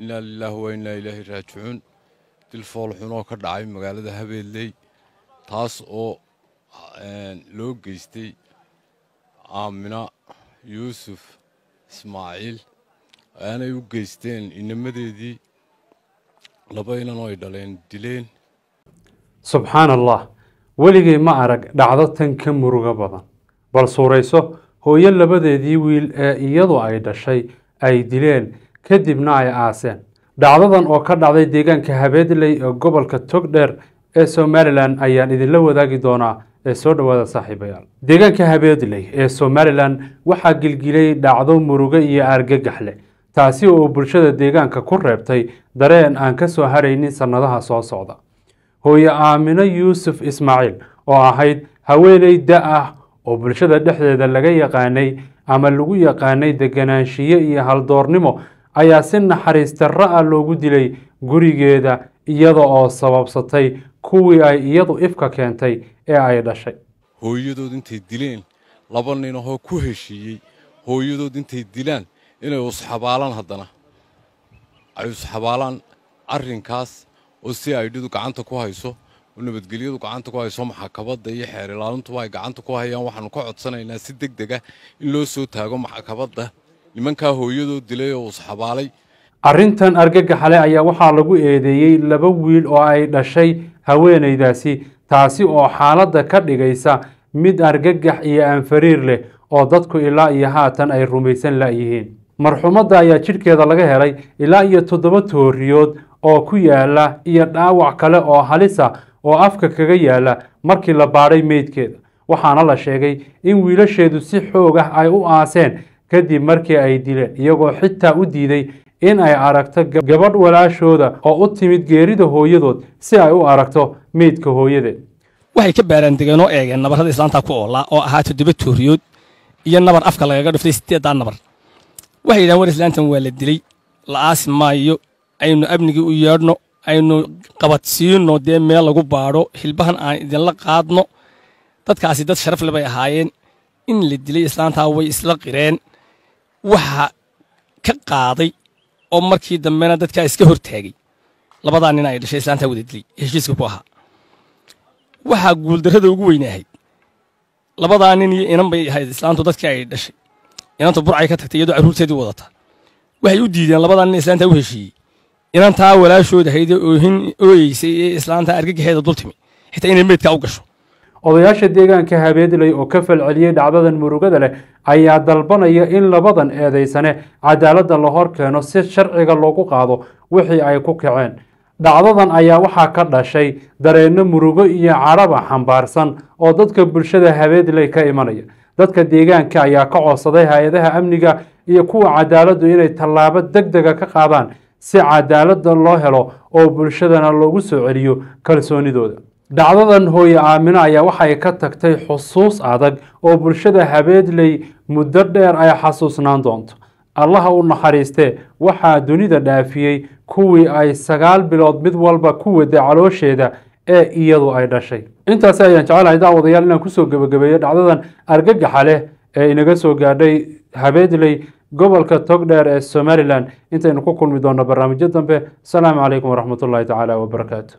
إنا لله وإنا إليه راجعون تلفول حنو كدعي مقالة هبيلي تاس أو لو جيستي آمنة يوسف إسماعيل أنا يوجيستين إنما دي لبينا نويدلين دلين سبحان الله ولقي ما أرق دعضة كم مرقة بدن بل صوريسه هو يلا بدأ دي ويل يضع أيضا شيء أي دلين كدبنا أي آسان دعضة أو كدعضة ديجان كهباد اللي قبل كتقدر سوماليلاند أيان إذا لو ذاك دونا سود وهذا صاحب يال ديجان كهباد اللي سوماليلاند وحق الجلي دعضة مرقة يأرق جحله تاسيو برشة ديجان كقربتي درين أن كسو هريني سندها صعدة هو آمنة يوسف إسماعيل وعهد هويلي داء وبرشة دحدة اللي يقاني أما اللي يقاني دجناشية هالدورنمو أي سن حريست الرأى اللي دلي جوري جدا يضع السبب سطي كوي أي يضع إفكا كانتي أي شيء هو يدود أنت الدلين لبنان هو كوهشي هو يدود أنت الدلان إنه يصحبالان هدنا أي يصحبالان أرنكاس وسي أيدو كعنت كويسو ونبتقليدو كعنت كويسو محكبات ده يحير لانتو واي كعنت كويس يوم وحنا كعد سنة الناس صدق دقة إلا سو تاجو محكبات ده لمن كهو يدو دليل وصحبالي أرنتن أرجع حلا أي وحى لجو إيدي لبويل أو أي شيء هوين إداسي تاسي أو حالة كرد جيسا مد أرجع إيه أنفرير له أو ضدكو إلا إيهاتن أي روميسن لا إيهين مرحومة ده يا شركة ده لجه هاي إلا يتضبط الرياض oo ku yaala iyo dhaawac kale oo halisa oo afka kaga yaala markii la baaray meedkeeda waxaana la sheegay in wiilasheedu si xoog ah ay u aaseen kadib markii ay dileen iyagoo xitaa u diiday in ay aragto gabadh walaashooda oo u timid geerida hooyadood si ay u aragto meedka hooyadeed waxay ka baaraan degan oo eegeen nabarada islaanta ku oola oo ahaa 7 tooriyood iyo nabar afka lagaga dhuftay 8 nabar waxay yiraahdeen war islaantan waa la dilay la aasi maayo aynu abnigi u yeedhno aynu qabadsiino dee meel lagu baadho hilbahan aan idinla qaadno dadkaasi dad sharaf leh bay ahaayeen in la dilay islaantaa way isla qireen waxa ka qaaday oo markii dambena dadka iska hortaagay labadaa nin ay dhashay islaantaa wada dilay heshiiska ku ahaa waxa guuldarrada ugu weynahay labadaa nin iyo inan bay ahayd islaantu dadkii ay dhashay inantu burcay ka tagtay iyadoo carruurteedii wadata waxay u diideen labadaa nin islaantaa u heshiiyey inantaa walaashooda hayda ooyeysay ee islaanta argagaxeeda dultimi xitaa inay meedka u gasho odayaasha deegaanka habeedley oo ka falceliyay dhacdadan murugada leh ayaa dalbanaya in labadan eedeysane cadaaladda la hor keeno si sharciga loogu qaado wixii ay ku kaceen dhacdadan ayaa waxaa ka dhashay dareenno murugo iyo caraba xambaarsan oo dadka bulshada habeedley ka imanaya dadka deegaanka ayaa ka codsaday hay-adaha amniga iyo kuwa cadaaladdu inay tallaabo degdega ka qaadaan si cadaaladda loo helo oo bulshadana loogu soo celiyo kalsoonidooda dhacdadan hooyo aamino ayaa waxay ka tagtay xusuus adag oo bulshada habeedley muddo dheer ay xasuusnaan doonto allaha u naxariistee waxaa dunida dhaafiyey kuwii ay 9 bilood mid walba ku waday caloosheeda ee iyadu ay dhashay intaas ayaan jecelahay daawadayaal inaan kusoo gabagabeeyo dhacdadan argagaxa leh ee inaga soo gaadhay habeedley gobolka togdheer ee Somaliland intaynu ku kulmi doonno barnaamijyo dambe. Assalaamu calaykum waraxmatullaahi tacaala wabarakaatuh.